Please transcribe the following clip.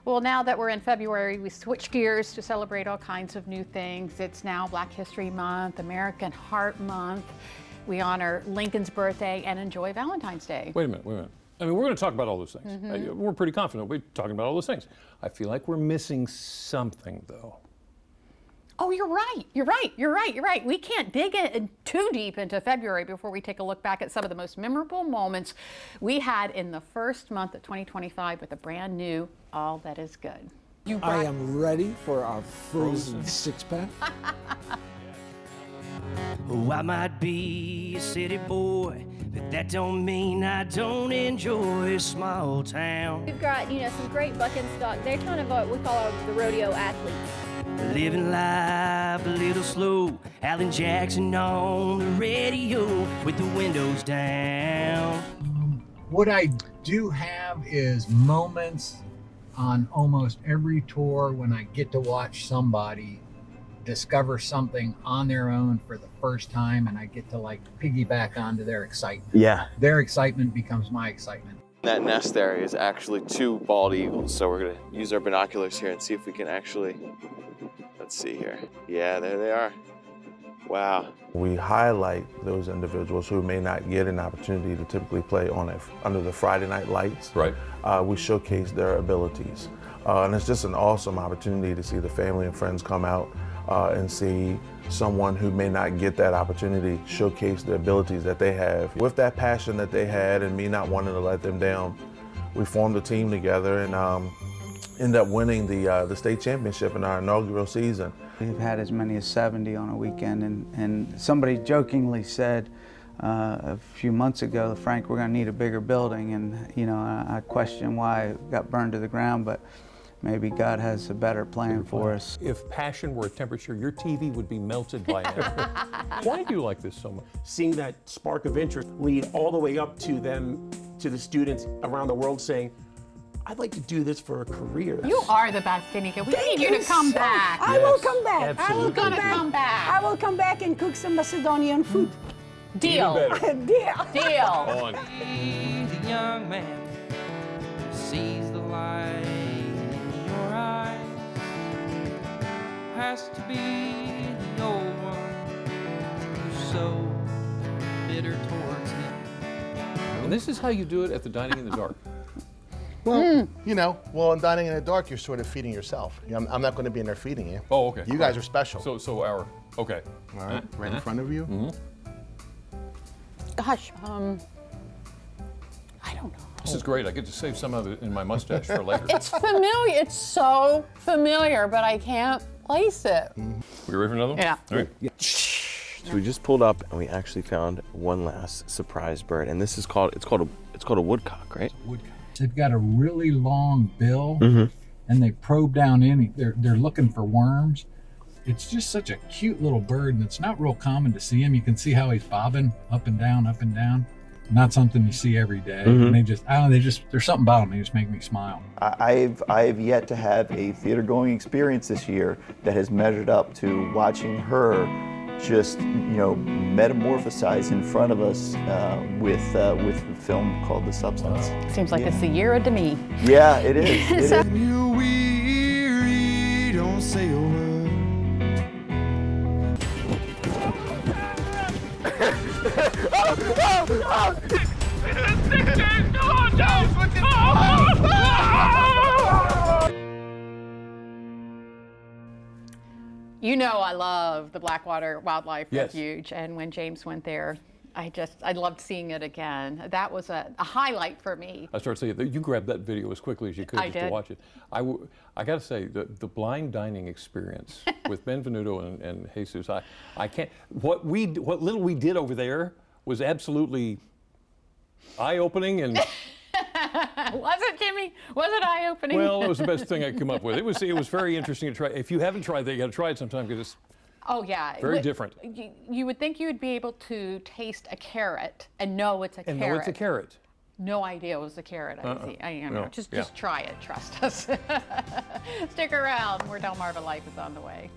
Well, now that we're in February, we switch gears to celebrate all kinds of new things. It's now Black History Month, American Heart Month. We honor Lincoln's birthday and enjoy Valentine's Day. Wait a minute. I mean, we're going to talk about all those things. We're pretty confident we're talking about all those things. I feel like we're missing something, though. Oh, you're right. We can't dig in too deep into February before we take a look back at some of the most memorable moments we had in the first month of 2025 with a brand new All That Is Good. I am ready for our frozen six-pack. Oh, I might be a city boy, but that don't mean I don't enjoy a small town. We've got, some great bucking stock. They're kind of what we call the rodeo athletes. Living life a little slow, Alan Jackson on the radio with the windows down. What I do have is moments on almost every tour when I get to watch somebody discover something on their own for the first time, and I get to piggyback onto their excitement. Yeah. Their excitement becomes my excitement. That nest area is actually 2 bald eagles, so we're gonna use our binoculars here and see if we can actually, let's see here. Yeah, there they are. Wow. We highlight those individuals who may not get an opportunity to typically play under the Friday night lights. Right. We showcase their abilities. And it's just an awesome opportunity to see the family and friends come out and see someone who may not get that opportunity showcase the abilities that they have. With that passion that they had and me not wanting to let them down, we formed a team together and ended up winning the state championship in our inaugural season. We've had as many as 70 on a weekend, and somebody jokingly said a few months ago, Frank, we're going to need a bigger building, and I questioned why it got burned to the ground, but maybe God has a better plan for us. If passion were a temperature, your TV would be melted by now. Why do you like this so much? Seeing that spark of interest lead all the way up to them, to the students around the world saying, I'd like to do this for a career. You are the best, Danica. We need you to come back. I will come back. Absolutely. Come back. I will come back and cook some Macedonian food. Deal. Deal. On. The young man sees the light in your eyes has to be the old one who's so bitter towards him. And this is how you do it at the Dining in the Dark. Well, in Dining in the Dark, you're sort of feeding yourself. I'm not going to be in there feeding you. Oh, okay. You guys are special. Okay. All right, right in front of you. Mm-hmm. Gosh, I don't know. This is great. I get to save some of it in my mustache for later. It's familiar. It's so familiar, but I can't place it. We ready for another one? Yeah. All right. Yeah. So we just pulled up and we actually found one last surprise bird, and this is called a woodcock, right? Woodcock. They've got a really long bill, and they probe down in. They're looking for worms. It's just such a cute little bird, and it's not real common to see him. You can see how he's bobbing up and down, up and down. Not something you see every day. And there's something about them. They just make me smile. I've yet to have a theater going experience this year that has measured up to watching her just metamorphosize in front of us with a film called The Substance. Seems like it's the year of Demi. Yeah, it is. You weary, don't say a word. I love the Blackwater Wildlife Refuge, and when James went there, I loved seeing it again. That was a highlight for me. I started saying, you grabbed that video as quickly as you could to watch it. I got to say, the blind dining experience with Benvenuto and Jesus, I can't, what little we did over there was absolutely eye-opening and... Was it, Jimmy? Was it eye-opening? Well, it was the best thing I could come up with. It was very interesting to try. If you haven't tried that, you got to try it sometime because it's very different. You would think you would be able to taste a carrot and know it's a carrot. And know it's a carrot. No idea it was a carrot. Just try it. Trust us. Stick around. More DelmarvaLife is on the way.